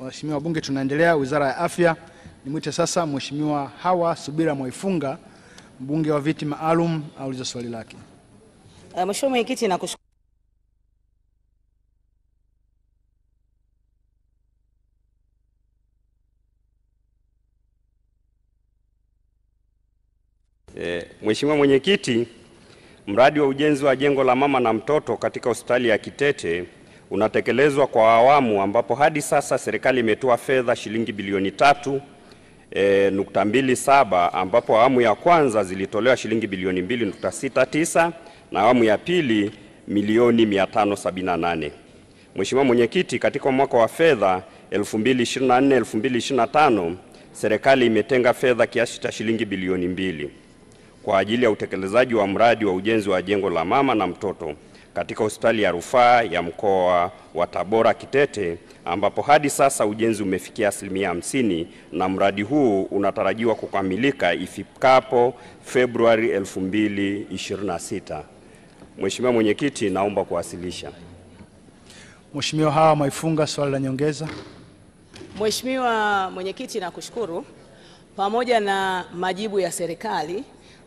Waheshimiwa wabunge, tunaendelea Wizara ya Afya. Nimwite sasa Mheshimiwa Hawa Subira Mwaifunga, mbunge wa viti maalum, aulize swali lake. Mheshimiwa Mwenyekiti, nakushukuru. Mheshimiwa Mwenyekiti, mradi wa ujenzi wa jengo la mama na mtoto katika hospitali ya Kitete unatekelezwa kwa awamu, ambapo hadi sasa serikali imetoa fedha shilingi bilioni 3.27, ambapo awamu ya kwanza zilitolewa shilingi bilioni 2.69 na awamu ya pili milioni 578. Mheshimiwa Mwenyekiti, katika mwaka wa fedha 2024-2025 serikali imetenga fedha kiasi cha shilingi bilioni 2 kwa ajili ya utekelezaji wa mradi wa ujenzi wa jengo la mama na mtoto katika hospitali ya rufaa ya mkoa wa Tabora Kitete, ambapo hadi sasa ujenzi umefikia 50% na mradi huu unatarajiwa kukamilika ifikapo Februari 2026. Mheshimiwa Mwenyekiti, naomba kuwasilisha. Mheshimiwa Hawa Mwaifunga, swali la nyongeza. Mheshimiwa Mwenyekiti, nakushukuru. Pamoja na majibu ya serikali,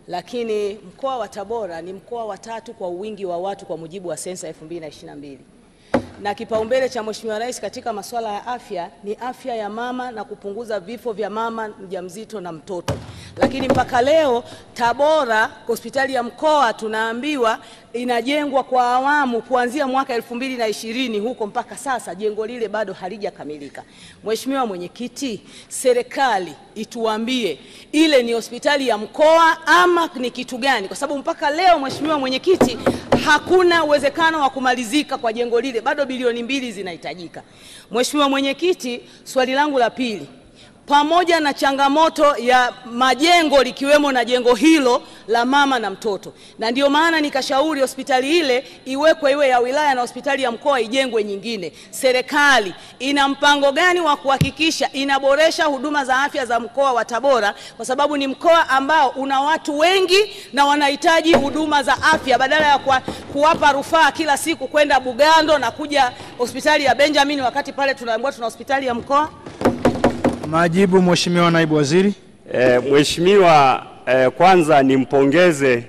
lakini mkoa wa Tabora ni mkoa wa 3 kwa wingi wa watu kwa mujibu wa sensa 2022. Na kipaumbele cha Mheshimiwa Rais katika masuala ya afya ni afya ya mama na kupunguza vifo vya mama mjamzito na mtoto. Lakini mpaka leo Tabora hospitali ya mkoa tunaambiwa inajengwa kwa awamu kuanzia mwaka 2020 huko mpaka sasa jengo lile bado halijakamilika. Mheshimiwa Mwenyekiti, serikali ituambie ile ni hospitali ya mkoa ama ni kitu gani? Kwa sababu mpaka leo Mheshimiwa Mwenyekiti, hakuna uwezekano wa kumalizika kwa jengo lile, bado bilioni 2 zinahitajika. Mheshimiwa Mwenyekiti, swali langu la pili, pamoja na changamoto ya majengo likiwemo na jengo hilo la mama na mtoto, na ndio maana nikashauri hospitali ile iwekwe iwe ya wilaya na hospitali ya mkoa ijengwe nyingine. Serikali ina mpango gani wa kuhakikisha inaboresha huduma za afya za mkoa wa Tabora, kwa sababu ni mkoa ambao una watu wengi na wanahitaji huduma za afya, badala ya kuwapa rufaa kila siku kwenda Bugando na kuja hospitali ya Benjamin wakati pale tunaambiwa tuna hospitali ya mkoa? Majibu, Mheshimiwa Naibu Waziri. Mheshimiwa, kwanza nimpongeze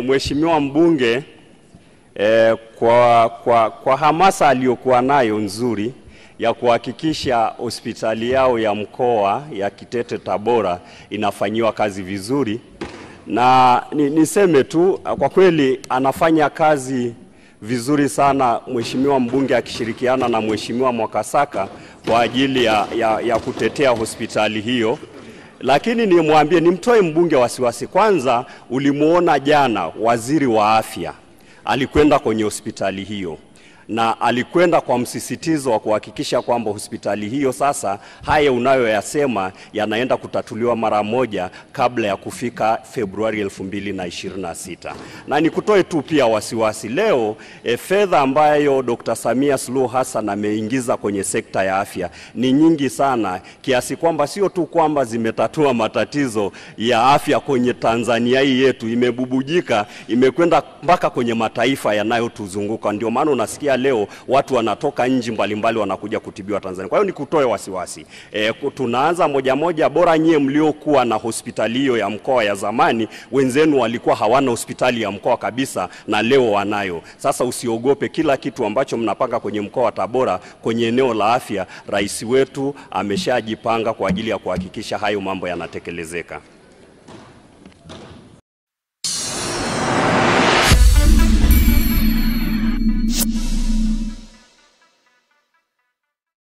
Mheshimiwa mbunge kwa hamasa aliyokuwa nayo nzuri ya kuhakikisha hospitali yao ya mkoa ya Kitete Tabora inafanyiwa kazi vizuri, na niseme tu kwa kweli anafanya kazi vizuri sana Mheshimiwa mbunge akishirikiana na Mheshimiwa Mwakasaka kwa ajili ya kutetea hospitali hiyo. Lakini nimtoe mbunge wasiwasi. Kwanza, ulimuona jana waziri wa afya alikwenda kwenye hospitali hiyo, na alikwenda kwa msisitizo wa kuhakikisha kwamba hospitali hiyo sasa haya unayoyasema yanaenda kutatuliwa mara moja kabla ya kufika Februari 2026. Na nikutoe tu pia wasiwasi leo, fedha ambayo Dr. Samia Suluhu Hassan ameingiza kwenye sekta ya afya ni nyingi sana, kiasi kwamba sio tu kwamba zimetatua matatizo ya afya kwenye Tanzania hii yetu, imebubujika, imekwenda mpaka kwenye mataifa yanayotuzunguka. Ndio maana unasikia leo watu wanatoka nchi mbalimbali wanakuja kutibiwa Tanzania. Kwa hiyo nikutoe wasiwasi. Tunaanza moja, bora nyie mliokuwa na hospitali hiyo ya mkoa ya zamani, wenzenu walikuwa hawana hospitali ya mkoa kabisa na leo wanayo. Sasa usiogope, kila kitu ambacho mnapanga kwenye mkoa wa Tabora kwenye eneo la afya, rais wetu ameshajipanga kwa ajili ya kuhakikisha hayo mambo yanatekelezeka.